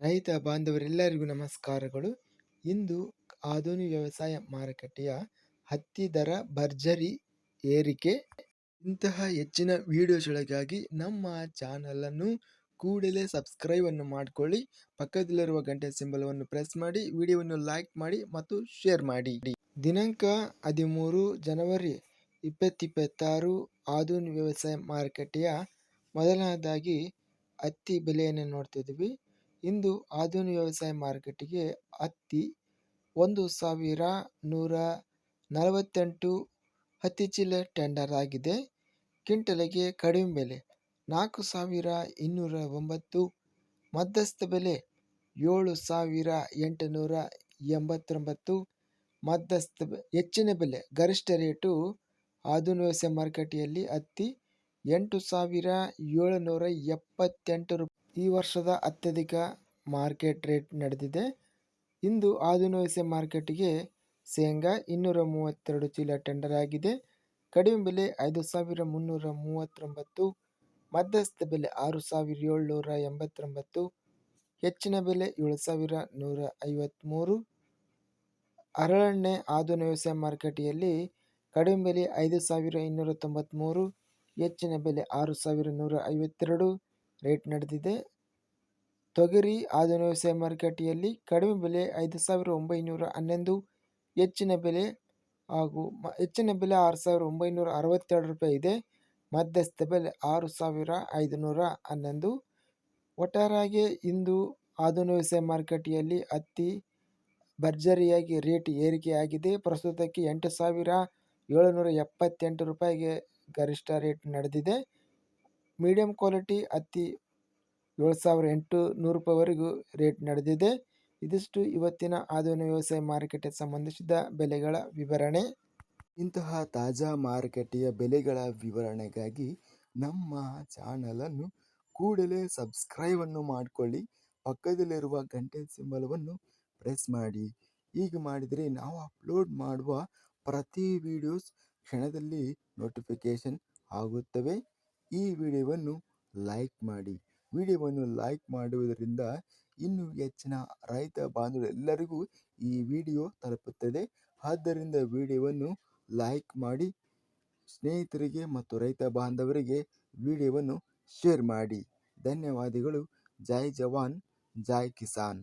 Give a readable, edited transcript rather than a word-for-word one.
ರೈತ ಬಾಂಧವರೆಲ್ಲರಿಗೂ ನಮಸ್ಕಾರಗಳು. ಇಂದು ಆಧುನಿಕ ವ್ಯವಸಾಯ ಮಾರುಕಟ್ಟೆಯ ಹತ್ತಿ ದರ ಭರ್ಜರಿ ಏರಿಕೆ. ಇಂತಹ ಹೆಚ್ಚಿನ ವಿಡಿಯೋಸ್ಗಳಿಗಾಗಿ ನಮ್ಮ ಚಾನಲನ್ನು ಕೂಡಲೇ ಸಬ್ಸ್ಕ್ರೈಬ್ ಅನ್ನು ಮಾಡಿಕೊಳ್ಳಿ. ಪಕ್ಕದಲ್ಲಿರುವ ಗಂಟೆ ಸಿಂಬಲವನ್ನು ಪ್ರೆಸ್ ಮಾಡಿ, ವಿಡಿಯೋವನ್ನು ಲೈಕ್ ಮಾಡಿ ಮತ್ತು ಶೇರ್ ಮಾಡಿ. ದಿನಾಂಕ 13 ಜನವರಿ 2026 ಆಧುನಿಕ ವ್ಯವಸಾಯ ಮಾರುಕಟ್ಟೆಯ ಮೊದಲನೇದಾಗಿ ಹತ್ತಿ ಬೆಲೆಯನ್ನು ನೋಡ್ತಿದ್ವಿ. ಇಂದು ಆಧುನಿಕ ವ್ಯವಸಾಯ ಮಾರುಕಟ್ಟೆಗೆ ಹತ್ತಿ 1148 ಹತ್ತಿ ಚೀಲ ಟೆಂಡರ್ ಆಗಿದೆ. ಕ್ವಿಂಟಲಿಗೆ ಕಡಿಮೆ ಬೆಲೆ 4209, ಮಧ್ಯಸ್ಥ ಬೆಲೆ 7889, ಮಧ್ಯಸ್ಥ ಹೆಚ್ಚಿನ ಬೆಲೆ ಗರಿಷ್ಠ ರೇಟು ಆಧುನಿಕ ವ್ಯವಸಾಯ ಮಾರುಕಟ್ಟೆಯಲ್ಲಿ ಹತ್ತಿ 8778 ರೂಪಾಯಿ. ಈ ವರ್ಷದ ಅತ್ಯಧಿಕ ಮಾರ್ಕೆಟ್ ರೇಟ್ ನಡೆದಿದೆ. ಇಂದು ಆಧುನಿಕ ವ್ಯವಸಾಯ ಮಾರ್ಕೆಟ್ಗೆ ಶೇಂಗಾ 232 ಚೀಲ ಟೆಂಡರ್ ಆಗಿದೆ. ಕಡಿಮೆ ಬೆಲೆ 5339, ಮಧ್ಯಸ್ಥ ಬೆಲೆ 6789, ಹೆಚ್ಚಿನ ಬೆಲೆ 7153. ಹರಳೆಣ್ಣೆ ಆಧುನಿಕ ವ್ಯವಸಾಯ ಮಾರುಕಟ್ಟೆಯಲ್ಲಿ ಕಡಿಮೆ ಬೆಲೆ 5293, ಹೆಚ್ಚಿನ ಬೆಲೆ 6152 ರೇಟ್ ನಡೆದಿದೆ. ತೊಗರಿ ಆಧುನಿಕ ವ್ಯವಸಾಯ ಮಾರುಕಟ್ಟೆಯಲ್ಲಿ ಕಡಿಮೆ ಬೆಲೆ 5911, ಹೆಚ್ಚಿನ ಬೆಲೆ 6962 ರೂಪಾಯಿ ಇದೆ. ಮಧ್ಯಸ್ಥ ಬೆಲೆ 6511. ಒಟ್ಟಾರೆಯಾಗಿ ಇಂದು ಆಧುನಿಕ ವ್ಯವಸಾಯ ಮಾರುಕಟ್ಟೆಯಲ್ಲಿ ಹತ್ತಿ ಭರ್ಜರಿಯಾಗಿ ರೇಟ್ ಏರಿಕೆಯಾಗಿದೆ. ಪ್ರಸ್ತುತಕ್ಕೆ 8778 ರೂಪಾಯಿಗೆ ಗರಿಷ್ಠ ರೇಟ್ ನಡೆದಿದೆ. ಮೀಡಿಯಂ ಕ್ವಾಲಿಟಿ ಹತ್ತಿ 7800 ರೂಪಾಯಿವರೆಗೂ ರೇಟ್ ನಡೆದಿದೆ. ಇದಿಷ್ಟು ಇವತ್ತಿನ ಆಧುನಿಕ ವ್ಯವಸಾಯ ಮಾರುಕಟ್ಟೆ ಸಂಬಂಧಿಸಿದ ಬೆಲೆಗಳ ವಿವರಣೆ. ಇಂತಹ ತಾಜಾ ಮಾರುಕಟ್ಟೆಯ ಬೆಲೆಗಳ ವಿವರಣೆಗಾಗಿ ನಮ್ಮ ಚಾನಲನ್ನು ಕೂಡಲೇ ಸಬ್ಸ್ಕ್ರೈಬ್ ಅನ್ನು ಮಾಡಿಕೊಳ್ಳಿ. ಪಕ್ಕದಲ್ಲಿರುವ ಗಂಟೆ ಸಿಂಬಲವನ್ನು ಪ್ರೆಸ್ ಮಾಡಿ. ಹೀಗೆ ಮಾಡಿದರೆ ನಾವು ಅಪ್ಲೋಡ್ ಮಾಡುವ ಪ್ರತಿ ವಿಡಿಯೋಸ್ ಕ್ಷಣದಲ್ಲಿ ನೋಟಿಫಿಕೇಶನ್ ಆಗುತ್ತವೆ. ಈ ವಿಡಿಯೋವನ್ನು ಲೈಕ್ ಮಾಡಿ. ವಿಡಿಯೋವನ್ನು ಲೈಕ್ ಮಾಡುವುದರಿಂದ ಇನ್ನೂ ಹೆಚ್ಚಿನ ರೈತ ಬಾಂಧವರೆಲ್ಲರಿಗೂ ಈ ವಿಡಿಯೋ ತಲುಪುತ್ತದೆ. ಆದ್ದರಿಂದ ವಿಡಿಯೋವನ್ನು ಲೈಕ್ ಮಾಡಿ, ಸ್ನೇಹಿತರಿಗೆ ಮತ್ತು ರೈತ ಬಾಂಧವರಿಗೆ ವಿಡಿಯೋವನ್ನು ಶೇರ್ ಮಾಡಿ. ಧನ್ಯವಾದಗಳು. ಜೈ ಜವಾನ್, ಜೈ ಕಿಸಾನ್.